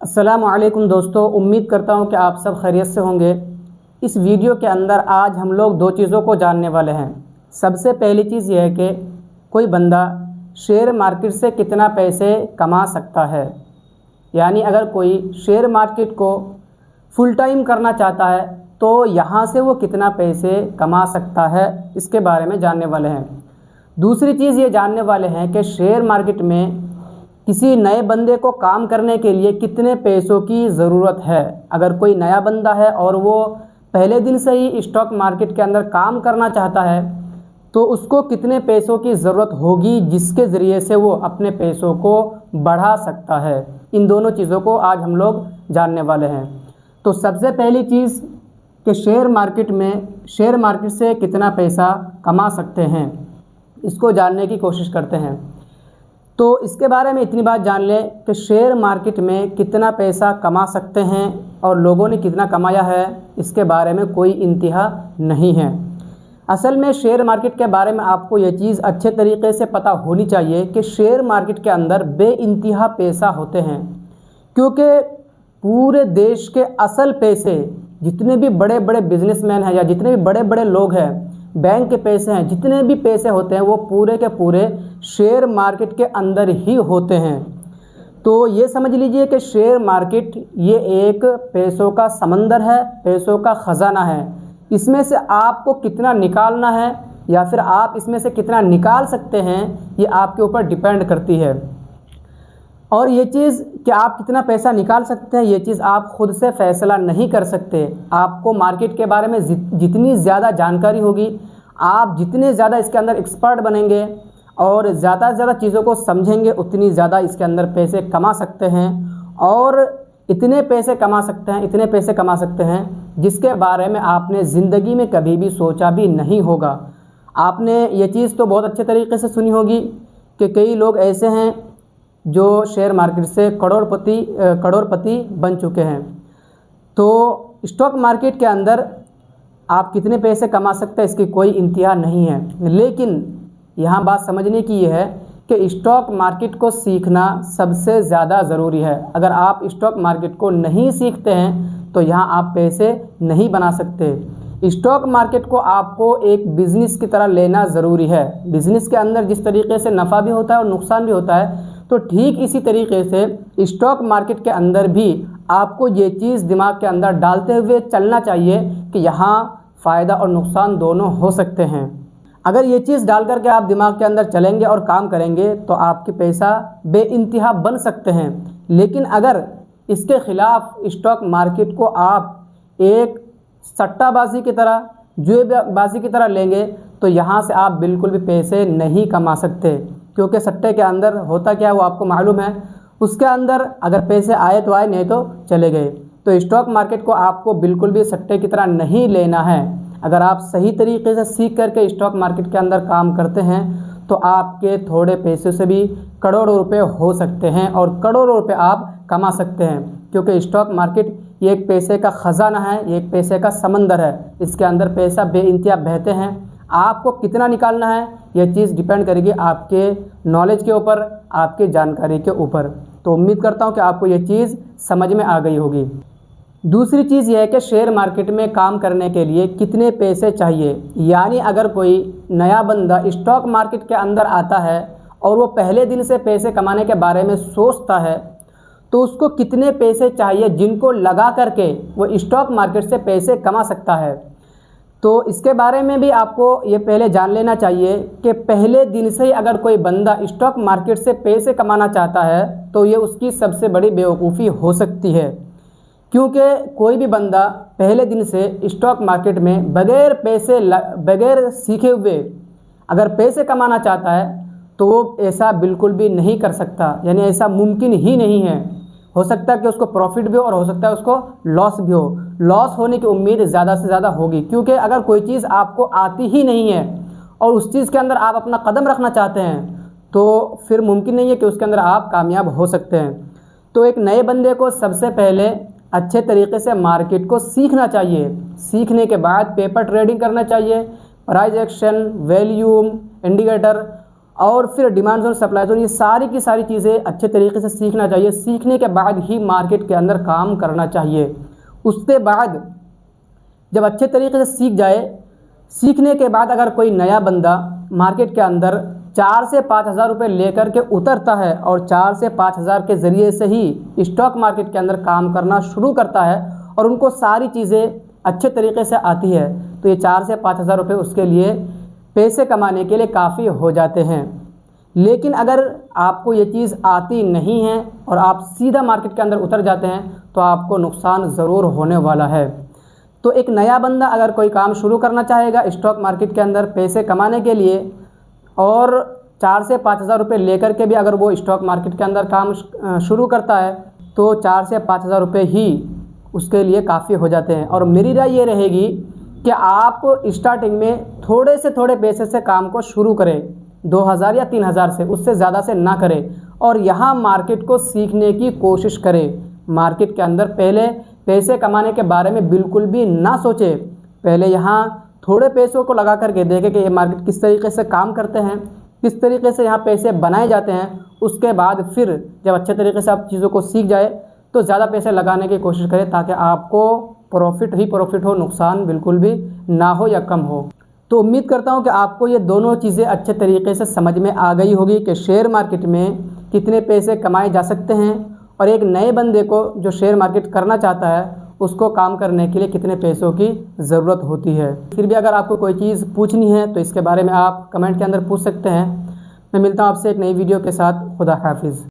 अस्सलामुअलैकुम दोस्तों, उम्मीद करता हूँ कि आप सब खैरियत से होंगे। इस वीडियो के अंदर आज हम लोग दो चीज़ों को जानने वाले हैं। सबसे पहली चीज़ यह है कि कोई बंदा शेयर मार्केट से कितना पैसे कमा सकता है, यानी अगर कोई शेयर मार्केट को फुल टाइम करना चाहता है तो यहाँ से वो कितना पैसे कमा सकता है, इसके बारे में जानने वाले हैं। दूसरी चीज़ ये जानने वाले हैं कि शेयर मार्केट में किसी नए बंदे को काम करने के लिए कितने पैसों की ज़रूरत है। अगर कोई नया बंदा है और वो पहले दिन से ही स्टॉक मार्केट के अंदर काम करना चाहता है तो उसको कितने पैसों की ज़रूरत होगी जिसके ज़रिए से वो अपने पैसों को बढ़ा सकता है। इन दोनों चीज़ों को आज हम लोग जानने वाले हैं। तो सबसे पहली चीज़ कि शेयर मार्केट से कितना पैसा कमा सकते हैं, इसको जानने की कोशिश करते हैं। तो इसके बारे में इतनी बात जान लें कि शेयर मार्केट में कितना पैसा कमा सकते हैं और लोगों ने कितना कमाया है, इसके बारे में कोई इंतहा नहीं है। असल में शेयर मार्केट के बारे में आपको ये चीज़ अच्छे तरीके से पता होनी चाहिए कि शेयर मार्केट के अंदर बेइंतहा पैसा होते हैं, क्योंकि पूरे देश के असल पैसे, जितने भी बड़े बड़े बिजनेसमैन हैं या जितने भी बड़े बड़े लोग हैं, बैंक के पैसे हैं, जितने भी पैसे होते हैं वो पूरे के पूरे शेयर मार्केट के अंदर ही होते हैं। तो ये समझ लीजिए कि शेयर मार्केट ये एक पैसों का समंदर है, पैसों का ख़जाना है। इसमें से आपको कितना निकालना है या फिर आप इसमें से कितना निकाल सकते हैं, ये आपके ऊपर डिपेंड करती है। और ये चीज़ कि आप कितना पैसा निकाल सकते हैं, ये चीज़ आप ख़ुद से फ़ैसला नहीं कर सकते। आपको मार्केट के बारे में जितनी ज़्यादा जानकारी होगी, आप जितने ज़्यादा इसके अंदर एक्सपर्ट बनेंगे और ज़्यादा से ज़्यादा चीज़ों को समझेंगे, उतनी ज़्यादा इसके अंदर पैसे कमा सकते हैं। और इतने पैसे कमा सकते हैं जिसके बारे में आपने ज़िंदगी में कभी भी सोचा भी नहीं होगा। आपने ये चीज़ तो बहुत अच्छे तरीके से सुनी होगी कि कई लोग ऐसे हैं जो शेयर मार्केट से करोड़पति बन चुके हैं। तो स्टॉक मार्केट के अंदर आप कितने पैसे कमा सकते हैं, इसकी कोई इंतहा नहीं है। लेकिन यहाँ बात समझने की ये है कि स्टॉक मार्केट को सीखना सबसे ज़्यादा ज़रूरी है। अगर आप स्टॉक मार्केट को नहीं सीखते हैं तो यहाँ आप पैसे नहीं बना सकते। स्टॉक मार्केट को आपको एक बिज़नेस की तरह लेना ज़रूरी है। बिज़नेस के अंदर जिस तरीके से नफ़ा भी होता है और नुकसान भी होता है, तो ठीक इसी तरीके से स्टॉक मार्केट के अंदर भी आपको ये चीज़ दिमाग के अंदर डालते हुए चलना चाहिए कि यहाँ फ़ायदा और नुकसान दोनों हो सकते हैं। अगर ये चीज़ डाल करके आप दिमाग के अंदर चलेंगे और काम करेंगे तो आपके पैसा बेइंतहा बन सकते हैं। लेकिन अगर इसके ख़िलाफ़ स्टॉक मार्केट को आप एक सट्टाबाजी की तरह, जुएबाजी की तरह लेंगे तो यहाँ से आप बिल्कुल भी पैसे नहीं कमा सकते, क्योंकि सट्टे के अंदर होता क्या है वो आपको मालूम है। उसके अंदर अगर पैसे आए तो आए, नहीं तो चले गए। तो स्टॉक मार्केट को आपको बिल्कुल भी सट्टे की तरह नहीं लेना है। अगर आप सही तरीके से सीख करके स्टॉक मार्केट के अंदर काम करते हैं तो आपके थोड़े पैसे से भी करोड़ों रुपए हो सकते हैं और करोड़ों रुपए आप कमा सकते हैं, क्योंकि स्टॉक मार्केट ये एक पैसे का ख़जाना है, ये एक पैसे का समंदर है। इसके अंदर पैसा बेइंतहा बहते हैं। आपको कितना निकालना है ये चीज़ डिपेंड करेगी आपके नॉलेज के ऊपर, आपके जानकारी के ऊपर। तो उम्मीद करता हूँ कि आपको ये चीज़ समझ में आ गई होगी। दूसरी चीज़ यह है कि शेयर मार्केट में काम करने के लिए कितने पैसे चाहिए, यानी अगर कोई नया बंदा स्टॉक मार्केट के अंदर आता है और वो पहले दिन से पैसे कमाने के बारे में सोचता है तो उसको कितने पैसे चाहिए जिनको लगा करके वो स्टॉक मार्केट से पैसे कमा सकता है। तो इसके बारे में भी आपको ये पहले जान लेना चाहिए कि पहले दिन से ही अगर कोई बंदा स्टॉक मार्केट से पैसे कमाना चाहता है तो ये उसकी सबसे बड़ी बेवकूफ़ी हो सकती है, क्योंकि कोई भी बंदा पहले दिन से स्टॉक मार्केट में बगैर सीखे हुए अगर पैसे कमाना चाहता है तो वो ऐसा बिल्कुल भी नहीं कर सकता, यानी ऐसा मुमकिन ही नहीं है। हो सकता है कि उसको प्रॉफिट भी हो और हो सकता है उसको लॉस भी हो। लॉस होने की उम्मीद ज़्यादा से ज़्यादा होगी, क्योंकि अगर कोई चीज़ आपको आती ही नहीं है और उस चीज़ के अंदर आप अपना कदम रखना चाहते हैं तो फिर मुमकिन नहीं है कि उसके अंदर आप कामयाब हो सकते हैं। तो एक नए बंदे को सबसे पहले अच्छे तरीके से मार्केट को सीखना चाहिए। सीखने के बाद पेपर ट्रेडिंग करना चाहिए, प्राइस एक्शन, वैल्यूम, इंडिकेटर और फिर डिमांड जोन, सप्लाई जोन, ये सारी की सारी चीज़ें अच्छे तरीके से सीखना चाहिए। सीखने के बाद ही मार्केट के अंदर काम करना चाहिए। उसके बाद जब अच्छे तरीके से सीख जाए, सीखने के बाद अगर कोई नया बंदा मार्केट के अंदर 4 से 5 हज़ार रुपये लेकर के उतरता है और 4 से 5 हज़ार के ज़रिए से ही स्टॉक मार्केट के अंदर काम करना शुरू करता है और उनको सारी चीज़ें अच्छे तरीके से आती है, तो ये 4 से 5 हज़ार रुपये उसके लिए पैसे कमाने के लिए काफ़ी हो जाते हैं। लेकिन अगर आपको ये चीज़ आती नहीं है और आप सीधा मार्केट के अंदर उतर जाते हैं तो आपको नुकसान ज़रूर होने वाला है। तो एक नया बंदा अगर कोई काम शुरू करना चाहेगा स्टॉक मार्केट के अंदर पैसे कमाने के लिए और 4 से 5 हज़ार रुपये लेकर के भी अगर वो स्टॉक मार्केट के अंदर काम शुरू करता है तो 4 से 5 हज़ार रुपये ही उसके लिए काफ़ी हो जाते हैं। और मेरी राय ये रहेगी कि आप स्टार्टिंग में थोड़े से थोड़े पैसे से काम को शुरू करें, 2000 या 3000 से, उससे ज़्यादा से ना करें और यहाँ मार्केट को सीखने की कोशिश करें। मार्केट के अंदर पहले पैसे कमाने के बारे में बिल्कुल भी ना सोचें, पहले यहाँ थोड़े पैसों को लगा करके देखें कि ये मार्केट किस तरीके से काम करते हैं, किस तरीके से यहाँ पैसे बनाए जाते हैं। उसके बाद फिर जब अच्छे तरीके से आप चीज़ों को सीख जाए तो ज़्यादा पैसे लगाने की कोशिश करें ताकि आपको प्रॉफिट ही प्रॉफिट हो, नुकसान बिल्कुल भी ना हो या कम हो। तो उम्मीद करता हूँ कि आपको ये दोनों चीज़ें अच्छे तरीके से समझ में आ गई होगी कि शेयर मार्केट में कितने पैसे कमाए जा सकते हैं और एक नए बंदे को जो शेयर मार्केट करना चाहता है उसको काम करने के लिए कितने पैसों की ज़रूरत होती है। फिर भी अगर आपको कोई चीज़ पूछनी है तो इसके बारे में आप कमेंट के अंदर पूछ सकते हैं। मैं मिलता हूँ आपसे एक नई वीडियो के साथ। खुदा हाफिज़।